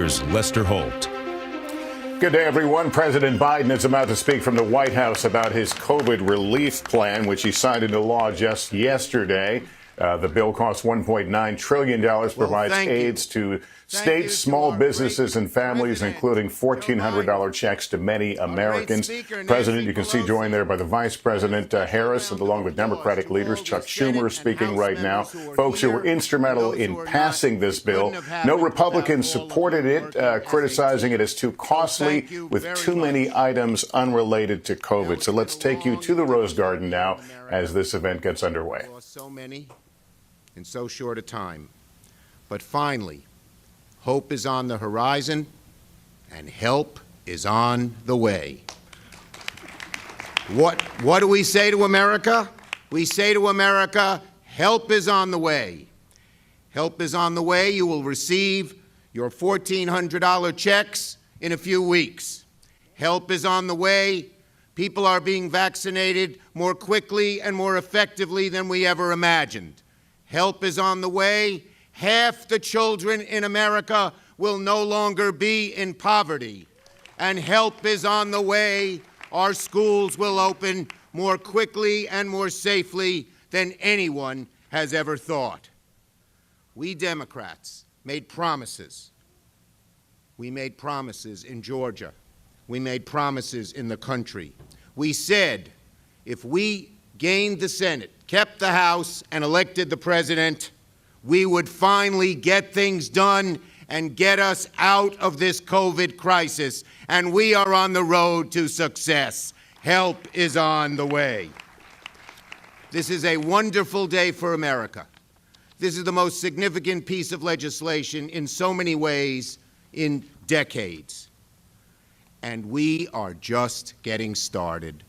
Here's Lester Holt. Good day, everyone. President Biden is about to speak from the White House about his COVID relief plan, which he signed into law just yesterday. The bill costs $1.9 trillion, provides aids to states, small businesses, and families, including $1,400 checks to many Americans. President, you can see joined there by the Vice President Harris, and along with Democratic leaders. Chuck Schumer speaking right now. Folks who were instrumental in passing this bill. No Republicans supported it, criticizing it as too costly with too many items unrelated to COVID. So let's take you to the Rose Garden now as this event gets underway. So many in so short a time. But finally, hope is on the horizon and help is on the way. What do we say to America? We say to America, help is on the way. Help is on the way. You will receive your $1,400 checks in a few weeks. Help is on the way. People are being vaccinated more quickly and more effectively than we ever imagined. Help is on the way. Half the children in America will no longer be in poverty. And help is on the way. Our schools will open more quickly and more safely than anyone has ever thought. We Democrats made promises. We made promises in Georgia. We made promises in the country. We said if we gained the Senate, kept the House, and elected the President, we would finally get things done and get us out of this COVID crisis. And we are on the road to success. Help is on the way. This is a wonderful day for America. This is the most significant piece of legislation in so many ways in decades. And we are just getting started.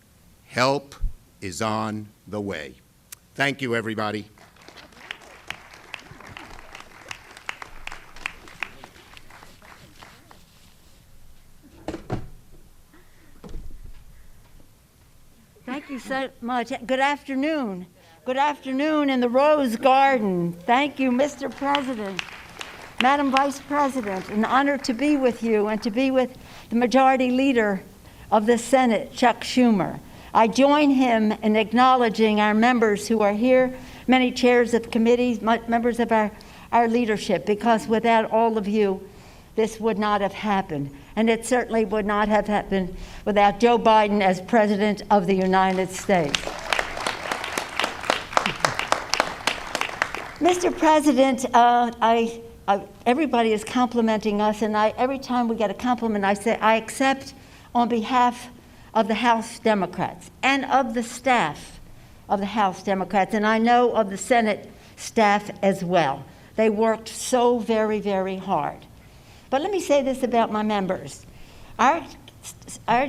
Help is on the way. Thank you, everybody. Thank you so much. Good afternoon. Good afternoon in the Rose Garden. Thank you, Mr. President. Madam Vice President, an honor to be with you and to be with the Majority Leader of the Senate, Chuck Schumer. I join him in acknowledging our members who are here, many chairs of committees, members of our leadership, because without all of you, this would not have happened. And it certainly would not have happened without Joe Biden as President of the United States. Mr. President, everybody is complimenting us, and every time we get a compliment, I say, I accept on behalf of the House Democrats and of the staff of the House Democrats, and I know of the Senate staff as well. They worked so very, very hard. But let me say this about my members. Our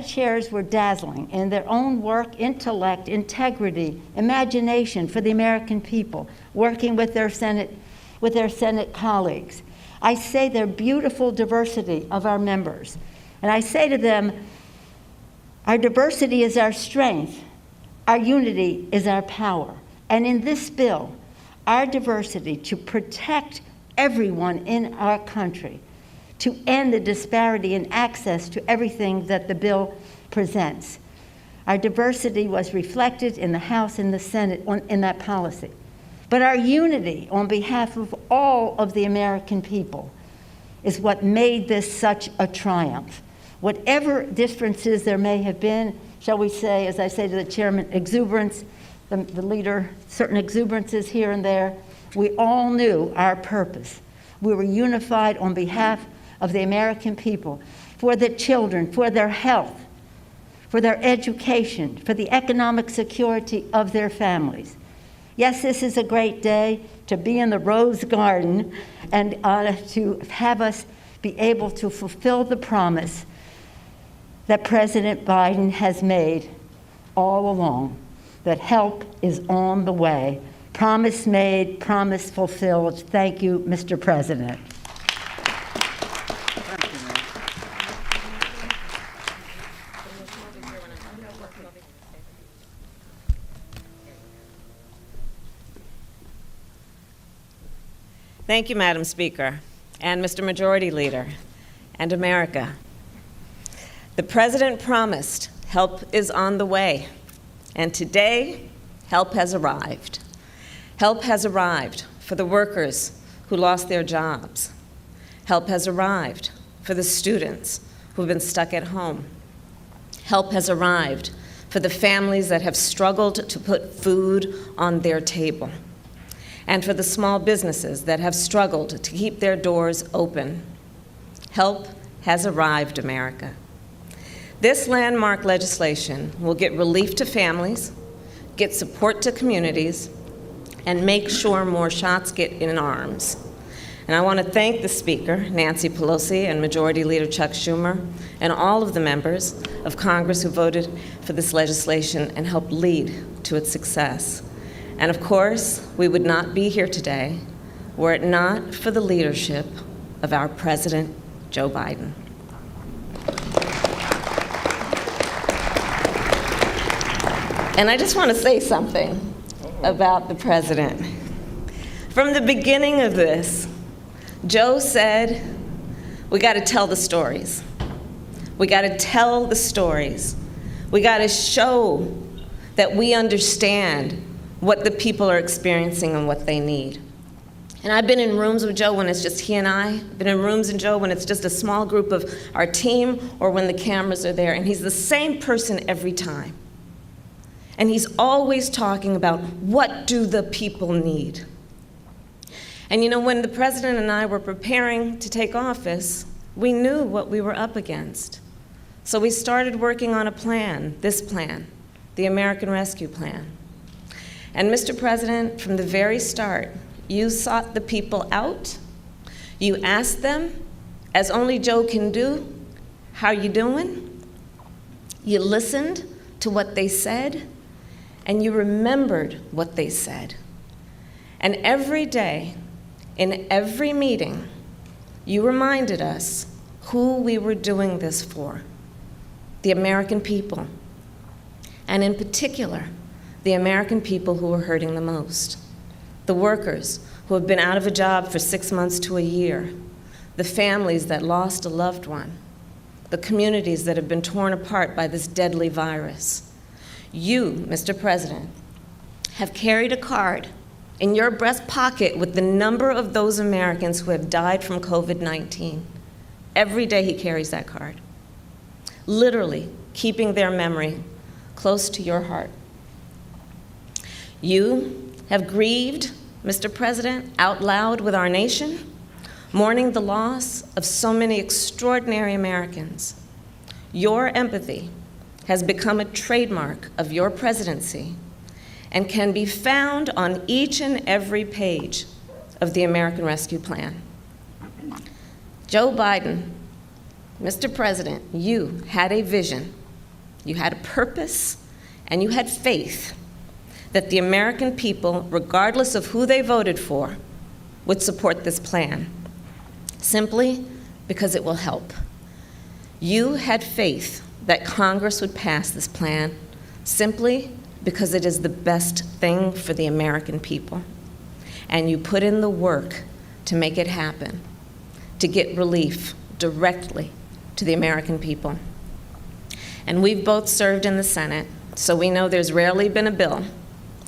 chairs were dazzling in their own work, intellect, integrity, imagination for the American people, working with their Senate colleagues. I say their beautiful diversity of our members. And I say to them, our diversity is our strength. Our unity is our power. And in this bill, our diversity to protect everyone in our country, to end the disparity in access to everything that the bill presents. Our diversity was reflected in the House and the Senate in that policy. But our unity on behalf of all of the American people is what made this such a triumph. Whatever differences there may have been, shall we say, as I say to the chairman, exuberance, the leader, certain exuberances here and there, we all knew our purpose. We were unified on behalf of the American people, for the children, for their health, for their education, for the economic security of their families. Yes, this is a great day to be in the Rose Garden and to have us be able to fulfill the promise that President Biden has made all along, that help is on the way. Promise made, promise fulfilled. Thank you, Mr. President. Thank you, Madam Speaker, and Mr. Majority Leader. and America. The President promised help is on the way, and today, help has arrived. Help has arrived for the workers who lost their jobs. Help has arrived for the students who've been stuck at home. Help has arrived for the families that have struggled to put food on their table, and for the small businesses that have struggled to keep their doors open. Help has arrived, America. This landmark legislation will get relief to families, get support to communities, and make sure more shots get in arms. And I want to thank the Speaker, Nancy Pelosi, and Majority Leader Chuck Schumer, and all of the members of Congress who voted for this legislation and helped lead to its success. And of course, we would not be here today were it not for the leadership of our President, Joe Biden. And I just want to say something about the President. From the beginning of this, Joe said, we got to tell the stories. We got to tell the stories. We got to show that we understand what the people are experiencing and what they need. And I've been in rooms with Joe when it's just he and I. I've been in rooms with Joe when it's just a small group of our team or when the cameras are there, and he's the same person every time. And he's always talking about what do the people need. And you know, when the President and I were preparing to take office, we knew what we were up against. So we started working on a plan, this plan, the American Rescue Plan. And Mr. President, from the very start, you sought the people out. You asked them, as only Joe can do, how you doing? You listened to what they said, and you remembered what they said. And every day, in every meeting, you reminded us who we were doing this for, the American people, and in particular, the American people who were hurting the most, the workers who have been out of a job for 6 months to a year, the families that lost a loved one, the communities that have been torn apart by this deadly virus. You, Mr. President, have carried a card in your breast pocket with the number of those Americans who have died from COVID-19. Every day he carries that card, literally keeping their memory close to your heart. You have grieved, Mr. President, out loud with our nation, mourning the loss of so many extraordinary Americans. Your empathy has become a trademark of your presidency and can be found on each and every page of the American Rescue Plan. Joe Biden, Mr. President, you had a vision, you had a purpose, and you had faith that the American people, regardless of who they voted for, would support this plan, simply because it will help. You had faith that Congress would pass this plan simply because it is the best thing for the American people. And you put in the work to make it happen, to get relief directly to the American people. And we've both served in the Senate, so we know there's rarely been a bill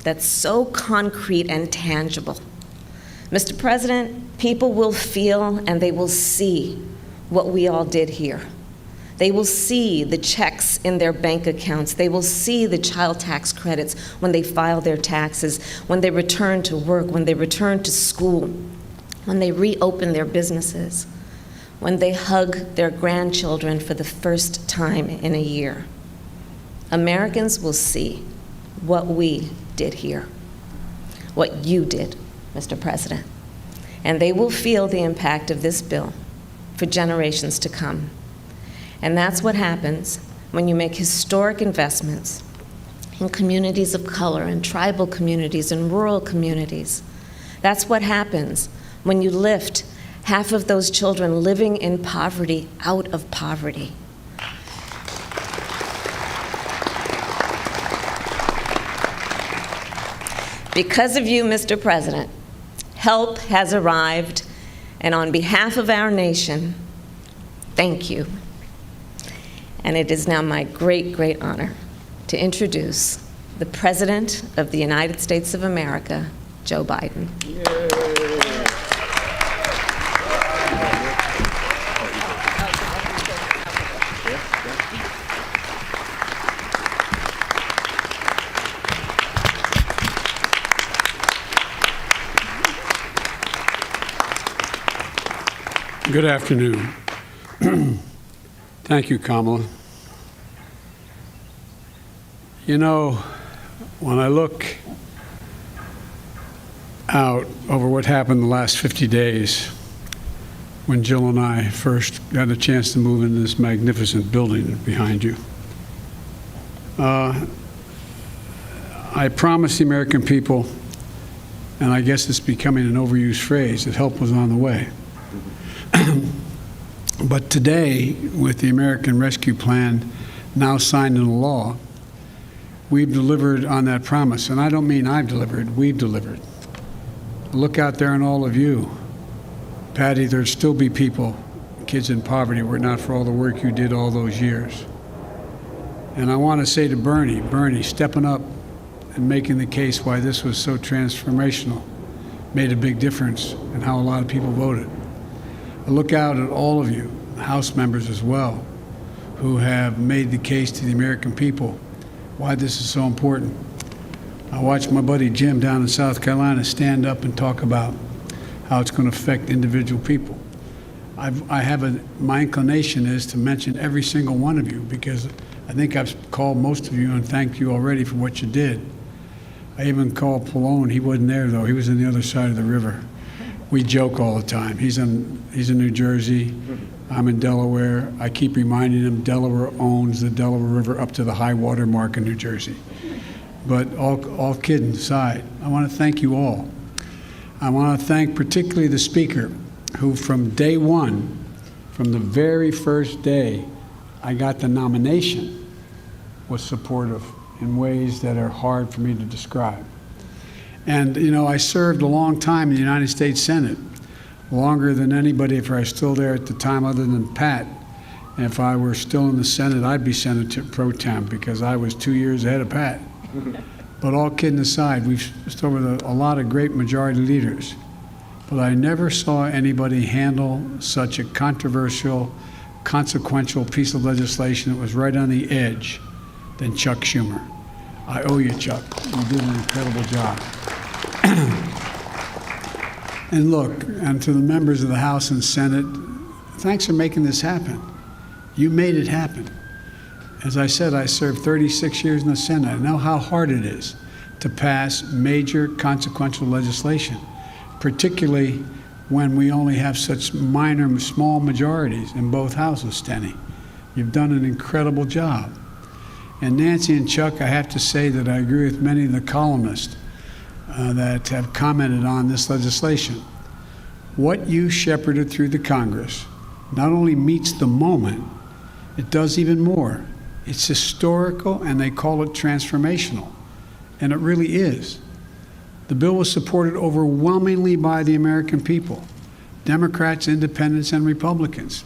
that's so concrete and tangible. Mr. President, people will feel and they will see what we all did here. They will see the checks in their bank accounts. They will see the child tax credits when they file their taxes, when they return to work, when they return to school, when they reopen their businesses, when they hug their grandchildren for the first time in a year. Americans will see what we did here, what you did, Mr. President, and they will feel the impact of this bill for generations to come. And that's what happens when you make historic investments in communities of color, and tribal communities, and rural communities. That's what happens when you lift half of those children living in poverty out of poverty. Because of you, Mr. President, help has arrived, and on behalf of our nation, Thank you. And it is now my great, great honor to introduce the President of the United States of America, Joe Biden. Good afternoon. Thank you, Kamala. You know, when I look out over what happened the last 50 days, when Jill and I first got a chance to move into this magnificent building behind you, I promised the American people, and I guess it's becoming an overused phrase, that help was on the way. But today, with the American Rescue Plan now signed into law, we've delivered on that promise. And I don't mean I've delivered, we've delivered. Look out there and all of you. Patty, there'd still be people, kids in poverty, were it not for all the work you did all those years. And I want to say to Bernie, stepping up and making the case why this was so transformational made a big difference in how a lot of people voted. I look out at all of you, House members as well, who have made the case to the American people why this is so important. I watched my buddy Jim down in South Carolina stand up and talk about how it's going to affect individual people. My inclination is to mention every single one of you, because I think I've called most of you and thanked you already for what you did. I even called Pallone. He wasn't there, though. He was on the other side of the river. We joke all the time. He's in New Jersey. I'm in Delaware. I keep reminding him Delaware owns the Delaware River up to the high water mark in New Jersey. But all kidding aside, I want to thank you all. I want to thank particularly the Speaker, who from day one, from the very first day I got the nomination, was supportive in ways that are hard for me to describe. And, you know, I served a long time in the United States Senate, longer than anybody if I was still there at the time other than Pat. And if I were still in the Senate, I'd be Senator pro tem, because I was 2 years ahead of Pat. But all kidding aside, we've served with a lot of great majority leaders. But I never saw anybody handle such a controversial, consequential piece of legislation that was right on the edge than Chuck Schumer. I owe you, Chuck. You did an incredible job. And look, and to the members of the House and Senate, thanks for making this happen. You made it happen. As I said, I served 36 years in the Senate. I know how hard it is to pass major consequential legislation, particularly when we only have such minor, small majorities in both houses, Steny. You've done an incredible job. And Nancy and Chuck, I have to say that I agree with many of the columnists that have commented on this legislation. What you shepherded through the Congress not only meets the moment, it does even more. It's historical, and they call it transformational. And it really is. The bill was supported overwhelmingly by the American people, Democrats, independents, and Republicans,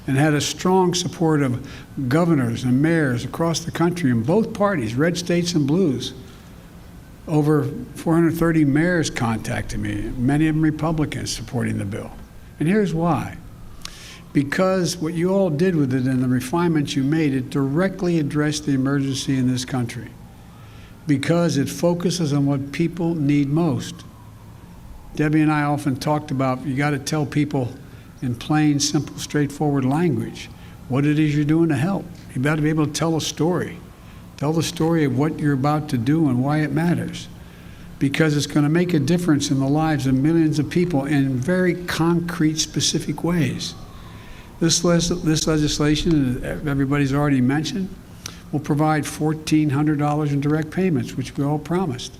and had a strong support of governors and mayors across the country in both parties, red states and blues. Over 430 mayors contacted me, many of them Republicans, supporting the bill. And here's why. Because what you all did with it and the refinements you made, it directly addressed the emergency in this country. Because it focuses on what people need most. Debbie and I often talked about, you got to tell people in plain, simple, straightforward language what it is you're doing to help. You've got to be able to tell a story. Tell the story of what you're about to do and why it matters. Because it's going to make a difference in the lives of millions of people in very concrete, specific ways. This legislation, everybody's already mentioned, will provide $1,400 in direct payments, which we all promised.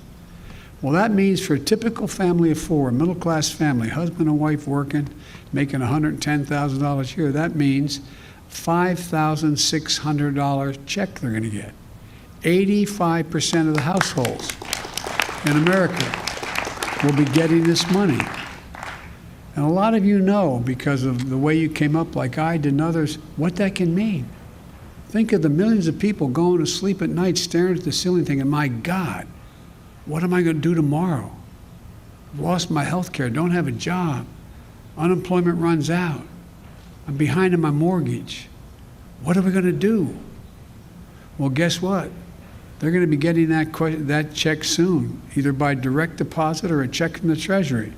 Well, that means for a typical family of four, a middle-class family, husband and wife working, making $110,000 a year, that means $5,600 check they're going to get. 85% of the households in America will be getting this money. And a lot of you know, because of the way you came up like I did and others, what that can mean. Think of the millions of people going to sleep at night staring at the ceiling thinking, my God, what am I going to do tomorrow? I've lost my health care, don't have a job. Unemployment runs out. I'm behind on my mortgage. What are we going to do? Well, guess what? They're going to be getting that check soon, either by direct deposit or a check from the Treasury.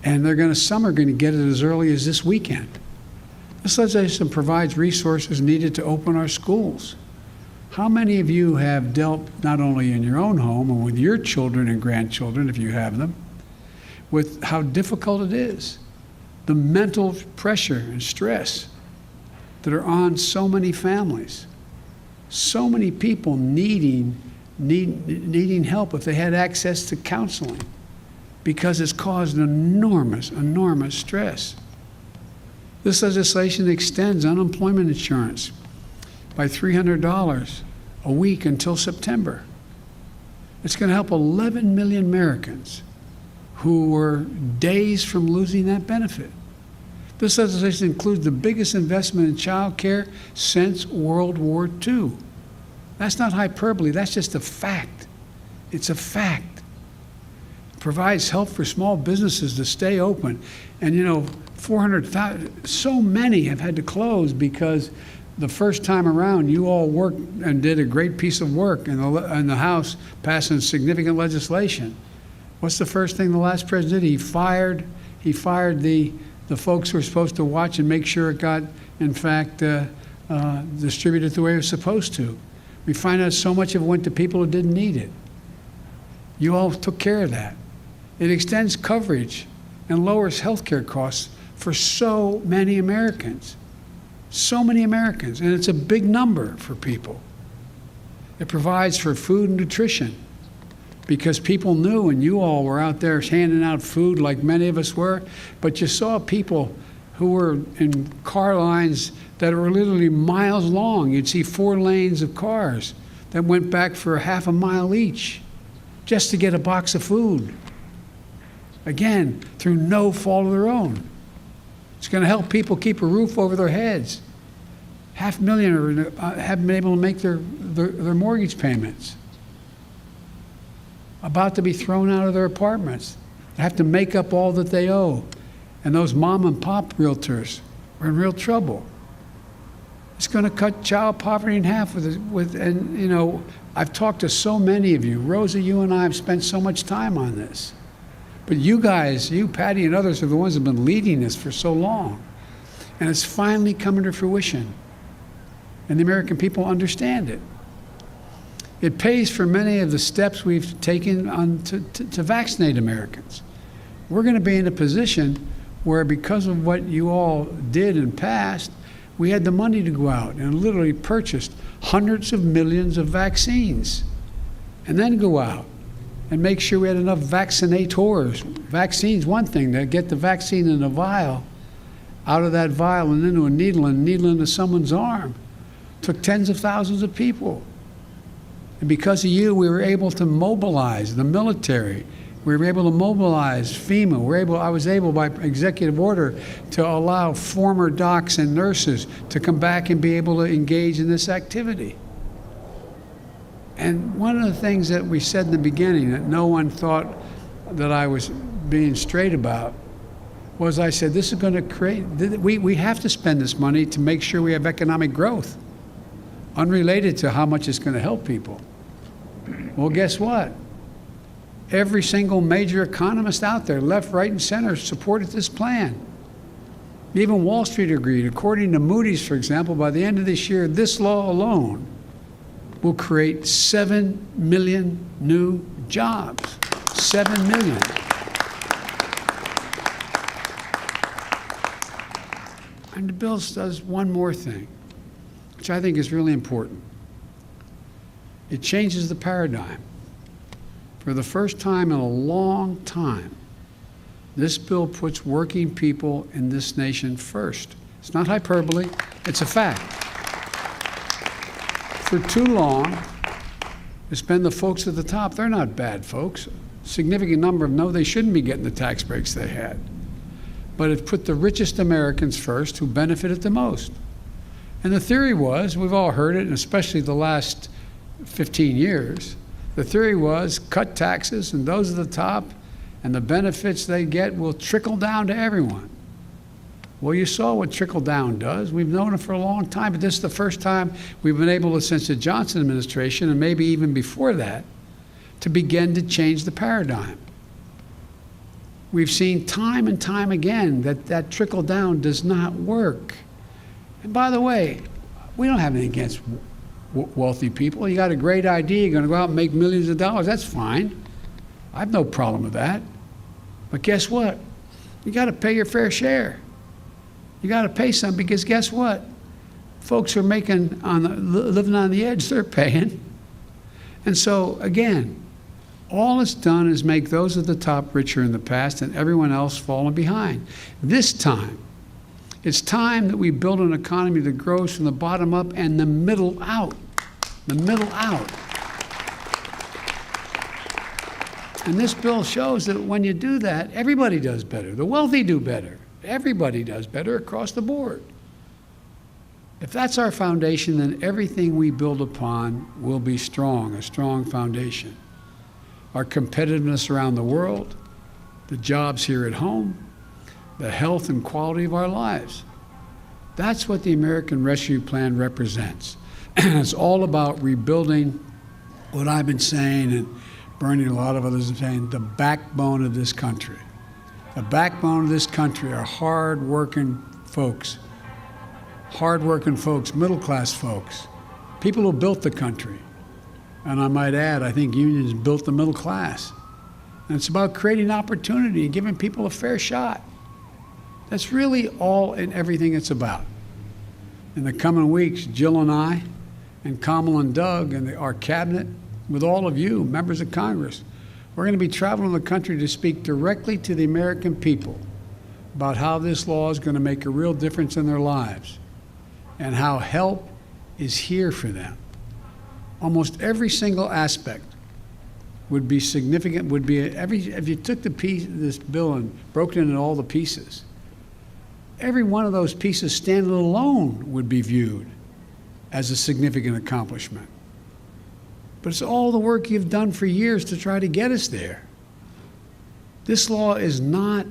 And some are going to get it as early as this weekend. This legislation provides resources needed to open our schools. How many of you have dealt, not only in your own home and with your children and grandchildren, if you have them, with how difficult it is, the mental pressure and stress that are on so many families, so many people needing help if they had access to counseling, because it's caused enormous, enormous stress. This legislation extends unemployment insurance by $300 a week until September. It's going to help 11 million Americans who were days from losing that benefit. This legislation includes the biggest investment in child care since World War II. That's not hyperbole, that's just a fact. It's a fact. It provides help for small businesses to stay open. And 400,000, so many have had to close because the first time around you all worked and did a great piece of work in the House passing significant legislation. What's the first thing the last president did? He fired the folks who were supposed to watch and make sure it got, in fact, distributed the way it was supposed to. We find out so much of it went to people who didn't need it. You all took care of that. It extends coverage and lowers health care costs for so many Americans. So many Americans, and it's a big number for people. It provides for food and nutrition because people knew, and you all were out there handing out food like many of us were, but you saw people who were in car lines that were literally miles long. You'd see 4 lanes of cars that went back for half a mile each just to get a box of food. Again, through no fault of their own. It's going to help people keep a roof over their heads. 500,000 haven't been able to make their mortgage payments. About to be thrown out of their apartments. They have to make up all that they owe. And those mom and pop realtors are in real trouble. It's going to cut child poverty in half I've talked to so many of you. Rosa, you and I have spent so much time on this. But you guys, you, Patty, and others are the ones who have been leading this for so long. And it's finally coming to fruition. And the American people understand it. It pays for many of the steps we've taken to vaccinate Americans. We're going to be in a position where, because of what you all did and passed, we had the money to go out and literally purchased hundreds of millions of vaccines, and then go out and make sure we had enough vaccinators. Vaccines, one thing, to get the vaccine in a vial, out of that vial and into a needle, and needle into someone's arm. Took tens of thousands of people. And because of you, we were able to mobilize the military. We were able to mobilize FEMA. I was able, by executive order, to allow former docs and nurses to come back and be able to engage in this activity. And one of the things that we said in the beginning that no one thought that I was being straight about was, I said, this is going to create, we have to spend this money to make sure we have economic growth, unrelated to how much it's going to help people. Well, guess what? Every single major economist out there, left, right, and center, supported this plan. Even Wall Street agreed. According to Moody's, for example, by the end of this year, this law alone will create 7 million new jobs. 7 million. And the bill does one more thing, which I think is really important. It changes the paradigm. For the first time in a long time, this bill puts working people in this nation first. It's not hyperbole, it's a fact. For too long, it's been the folks at the top. They're not bad folks. A significant number of them know they shouldn't be getting the tax breaks they had. but it put the richest Americans first who benefited the most. And the theory was, we've all heard it, and especially the last 15 years, the theory was cut taxes and those at the top, and the benefits they get will trickle down to everyone. Well, you saw what trickle down does. We've known it for a long time, but this is the first time we've been able to, since the Johnson administration, and maybe even before that, to begin to change the paradigm. We've seen time and time again that that trickle down does not work. And by the way, we don't have anything against wealthy people. You got a great idea, you're going to go out and make millions of dollars, that's fine. I have no problem with that. But guess what? You got to pay your fair share. You got to pay some, because guess what? Folks who are living on the edge, they're paying. And so, again, all it's done is make those at the top richer in the past and everyone else falling behind. This time, it's time that we build an economy that grows from the bottom up and the middle out. The middle out. And this bill shows that when you do that, everybody does better. The wealthy do better. Everybody does better across the board. If that's our foundation, then everything we build upon will be strong, a strong foundation. Our competitiveness around the world, the jobs here at home, the health and quality of our lives. That's what the American Rescue Plan represents. It's all about rebuilding what I've been saying, and Bernie and a lot of others are saying, the backbone of this country. The backbone of this country are hard-working folks, middle-class folks, people who built the country. And I might add, I think unions built the middle class. And it's about creating opportunity and giving people a fair shot. That's really all and everything it's about. In the coming weeks, Jill and I, and Kamala and Doug, and our cabinet, with all of you, members of Congress, we're going to be traveling the country to speak directly to the American people about how this law is going to make a real difference in their lives and how help is here for them. Almost every single aspect would be significant, if you took this bill and broke it into all the pieces, every one of those pieces standing alone would be viewed as a significant accomplishment. But it's all the work you've done for years to try to get us there. This law is not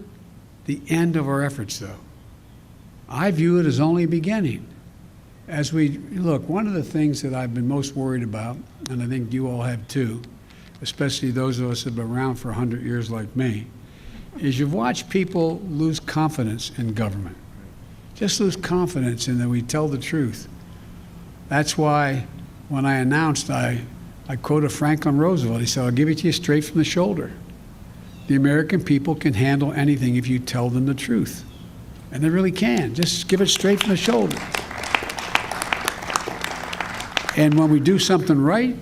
the end of our efforts, though. I view it as only a beginning. As we look, one of the things that I've been most worried about, and I think you all have too, especially those of us that have been around for 100 years like me, is you've watched people lose confidence in government. Just lose confidence in that we tell the truth. That's why when I announced, I quoted Franklin Roosevelt. He said, "I'll give it to you straight from the shoulder. The American people can handle anything if you tell them the truth." And they really can. Just give it straight from the shoulder. And when we do something right,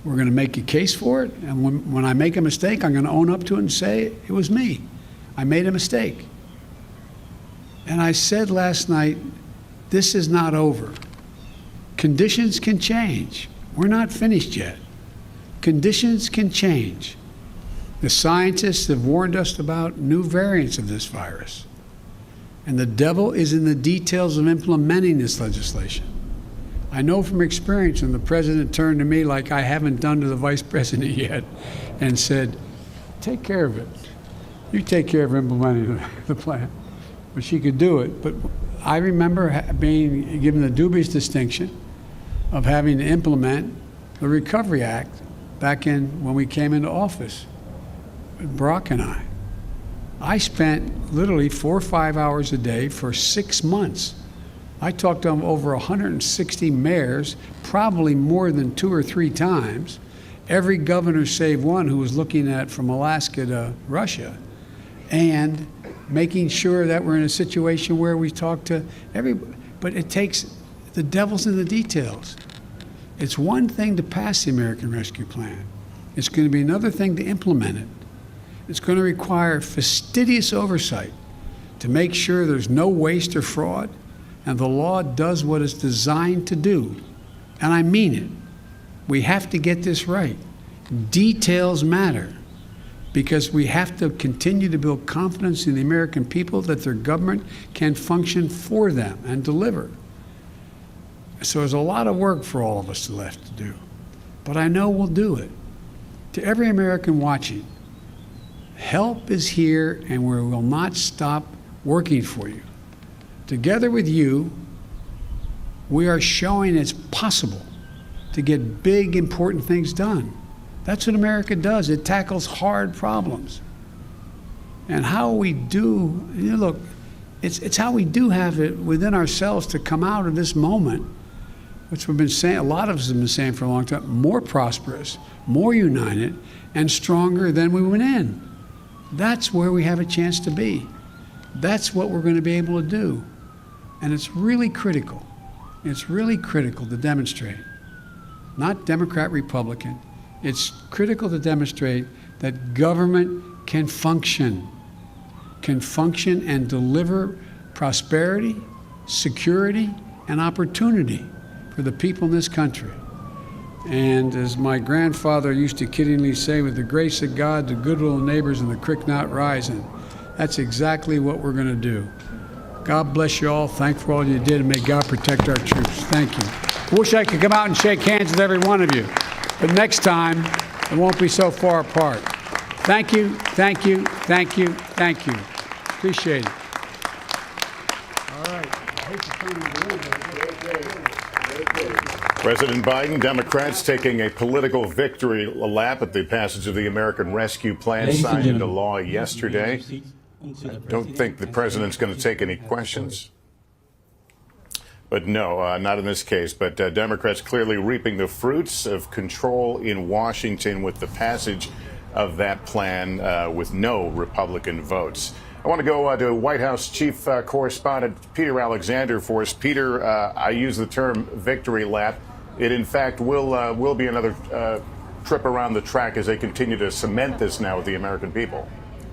we're going to make a case for it. And when I make a mistake, I'm going to own up to it and say, it was me. I made a mistake. And I said last night, this is not over. Conditions can change. We're not finished yet. Conditions can change. The scientists have warned us about new variants of this virus. And the devil is in the details of implementing this legislation. I know from experience when the president turned to me like I haven't done to the vice president yet and said, take care of it. You take care of implementing the plan. But she could do it. But I remember being given the dubious distinction of having to implement the Recovery Act back when we came into office, Barack and I. I spent literally 4 or 5 hours a day for 6 months. I talked to over 160 mayors, probably more than 2 or 3 times, every governor save one who was looking at from Alaska to Russia, and making sure that we're in a situation where we talk to everybody. But it takes, the devil's in the details. It's one thing to pass the American Rescue Plan. It's going to be another thing to implement it. It's going to require fastidious oversight to make sure there's no waste or fraud, and the law does what it's designed to do. And I mean it. We have to get this right. Details matter. because we have to continue to build confidence in the American people that their government can function for them and deliver. So there's a lot of work for all of us left to do, but I know we'll do it. To every American watching, help is here, and we will not stop working for you. Together with you, we are showing it's possible to get big, important things done. That's what America does. It tackles hard problems. And how we do, look, it's how we do have it within ourselves to come out of this moment, which we've been saying, a lot of us have been saying for a long time, more prosperous, more united, and stronger than we went in. That's where we have a chance to be. That's what we're going to be able to do. And it's really critical. It's really critical to demonstrate, not Democrat, Republican. It's critical to demonstrate that government can function and deliver prosperity, security, and opportunity for the people in this country. And as my grandfather used to kiddingly say, with the grace of God, the good little neighbors, and the creek not rising, that's exactly what we're going to do. God bless you all. Thank you for all you did, and may God protect our troops. Thank you. I wish I could come out and shake hands with every one of you, but next time it won't be so far apart. Thank you, thank you, thank you, thank you. Appreciate it. All right. President Biden, Democrats taking a political victory lap at the passage of the American Rescue Plan signed into law yesterday. I don't think the president's going to take any questions. But no, not in this case. But Democrats clearly reaping the fruits of control in Washington with the passage of that plan with no Republican votes. I want to go to White House Chief Correspondent Peter Alexander for us. Peter, I use the term victory lap. It, in fact, will be another trip around the track as they continue to cement this now with the American people.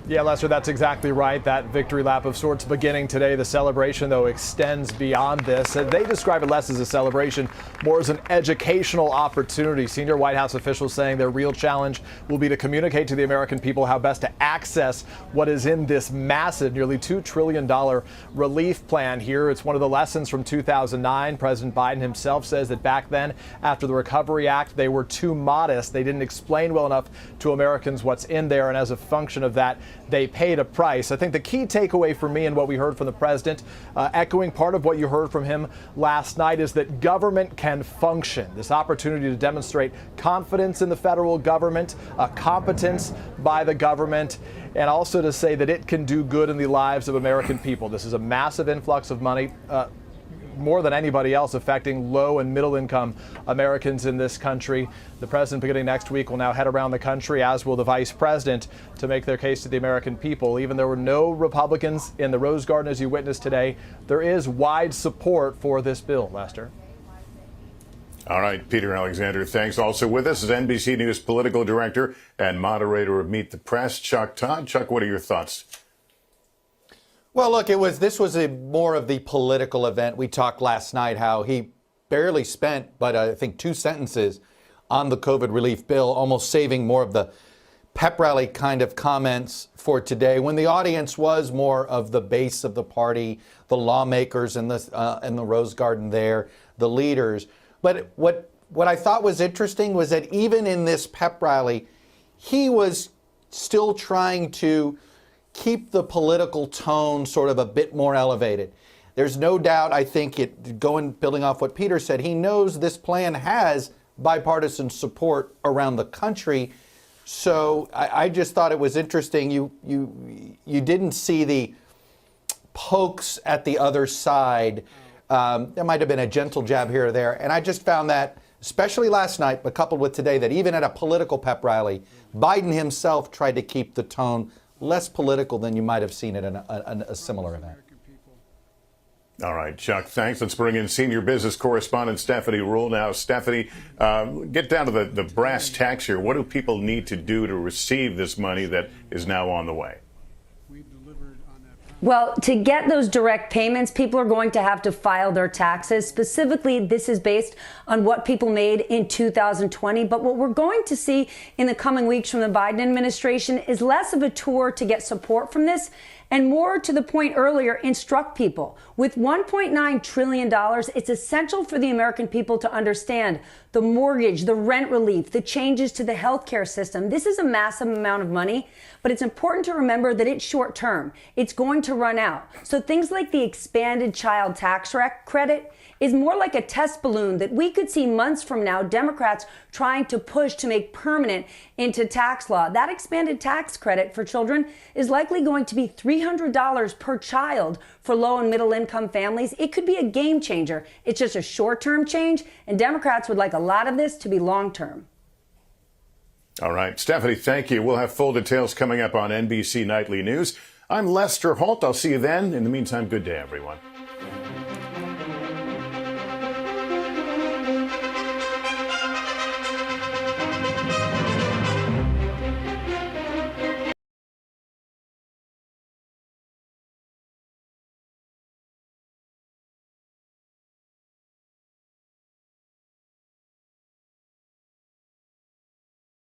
Yeah, Lester, that's exactly right. That victory lap of sorts beginning today. The celebration, though, extends beyond this. They describe it less as a celebration, more as an educational opportunity. Senior White House officials saying their real challenge will be to communicate to the American people how best to access what is in this massive, nearly $2 trillion relief plan here. It's one of the lessons from 2009. President Biden himself says that back then, after the Recovery Act, they were too modest. They didn't explain well enough to Americans what's in there, and as a function of that, they paid a price. I think the key takeaway for me and what we heard from the president, echoing part of what you heard from him last night, is that government can function. This opportunity to demonstrate confidence in the federal government, competence by the government, and also to say that it can do good in the lives of American people. This is a massive influx of money, more than anybody else, affecting low and middle income Americans in this country. The president, beginning next week, will now head around the country, as will the vice president, to make their case to the American people. Even though there were no Republicans in the Rose Garden, as you witnessed today, there is wide support for this bill, Lester. All right, Peter Alexander, thanks. Also with us is NBC News political director and moderator of Meet the Press, Chuck Todd. Chuck, what are your thoughts? Well, look, this was more of the political event. We talked last night how he barely spent, but I think 2 sentences on the COVID relief bill, almost saving more of the pep rally kind of comments for today, when the audience was more of the base of the party, the lawmakers in the Rose Garden there, the leaders. But what I thought was interesting was that even in this pep rally, he was still trying to keep the political tone sort of a bit more elevated. There's no doubt, I think, building off what Peter said, he knows this plan has bipartisan support around the country. So I just thought it was interesting. You didn't see the pokes at the other side. There might have been a gentle jab here or there. And I just found that, especially last night, but coupled with today, that even at a political pep rally, Biden himself tried to keep the tone less political than you might have seen at a similar event. All right, Chuck, thanks. Let's bring in senior business correspondent Stephanie Ruhle now. Stephanie, get down to the brass tacks here. What do people need to do to receive this money that is now on the way? We've delivered on that promise. Well, to get those direct payments, people are going to have to file their taxes. Specifically, this is based on what people made in 2020. But what we're going to see in the coming weeks from the Biden administration is less of a tour to get support from this and more to the point earlier, instruct people. With $1.9 trillion, it's essential for the American people to understand the mortgage, the rent relief, the changes to the healthcare system. This is a massive amount of money, but it's important to remember that it's short term. It's going to run out. So things like the expanded child tax credit is more like a test balloon that we could see months from now Democrats trying to push to make permanent into tax law. That expanded tax credit for children is likely going to be $300 per child for low and middle income families. It could be a game changer. It's just a short-term change, and Democrats would like a lot of this to be long-term. All right. Stephanie, thank you. We'll have full details coming up on NBC Nightly News. I'm Lester Holt. I'll see you then. In the meantime, good day, everyone.